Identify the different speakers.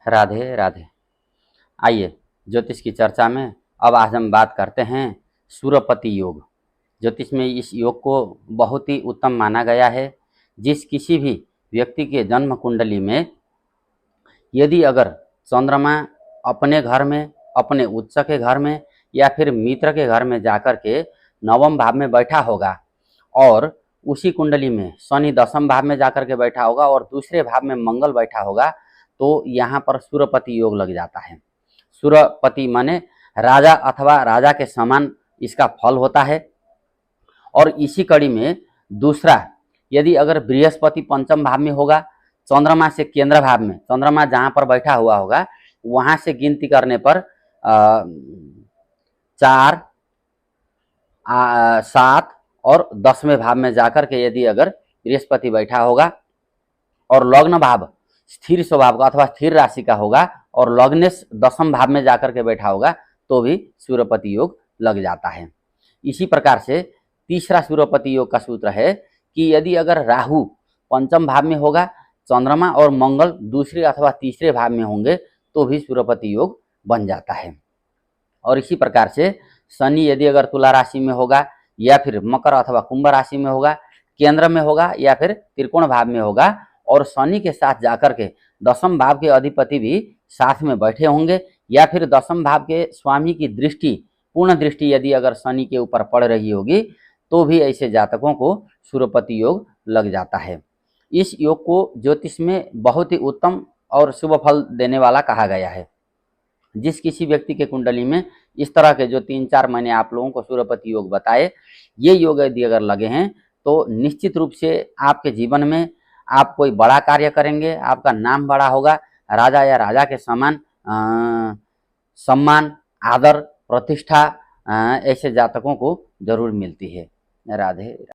Speaker 1: राधे राधे। आइए ज्योतिष की चर्चा में अब आज हम बात करते हैं सूर्यपति योग। ज्योतिष में इस योग को बहुत ही उत्तम माना गया है। जिस किसी भी व्यक्ति के जन्म कुंडली में यदि अगर चंद्रमा अपने घर में, अपने उच्च के घर में या फिर मित्र के घर में जाकर के नवम भाव में बैठा होगा और उसी कुंडली में शनि दसम भाव में जाकर के बैठा होगा और दूसरे भाव में मंगल बैठा होगा, तो यहाँ पर सूर्यपति योग लग जाता है। सूर्यपति माने राजा अथवा राजा के समान इसका फल होता है। और इसी कड़ी में दूसरा, यदि अगर बृहस्पति पंचम भाव में होगा, चंद्रमा से केंद्र भाव में, चंद्रमा जहाँ पर बैठा हुआ होगा वहाँ से गिनती करने पर 4, 7 और 10वें भाव में जाकर के यदि अगर बृहस्पति बैठा होगा और लग्न भाव स्थिर स्वभाव का अथवा स्थिर राशि का होगा और लग्नेश दसम भाव में जाकर के बैठा होगा तो भी सूर्यपति योग लग जाता है। इसी प्रकार से तीसरा सूर्यपति योग का सूत्र है कि यदि अगर राहु पंचम भाव में होगा, चंद्रमा और मंगल दूसरे अथवा तीसरे भाव में होंगे तो भी सूर्यपति योग बन जाता है। और इसी प्रकार से शनि यदि अगर तुला राशि में होगा या फिर मकर अथवा कुंभ राशि में होगा, केंद्र में होगा या फिर त्रिकोण भाव में होगा और शनि के साथ जाकर के दसम भाव के अधिपति भी साथ में बैठे होंगे या फिर दसम भाव के स्वामी की दृष्टि, पूर्ण दृष्टि यदि अगर शनि के ऊपर पड़ रही होगी तो भी ऐसे जातकों को सूर्यपति योग लग जाता है। इस योग को ज्योतिष में बहुत ही उत्तम और शुभ फल देने वाला कहा गया है। जिस किसी व्यक्ति के कुंडली में इस तरह के जो 3-4 मैंने आप लोगों को सूर्यपति योग बताए, ये योग यदि अगर लगे हैं तो निश्चित रूप से आपके जीवन में आप कोई बड़ा कार्य करेंगे, आपका नाम बड़ा होगा, राजा या राजा के समान सम्मान, आदर, प्रतिष्ठा ऐसे जातकों को जरूर मिलती है। राधे।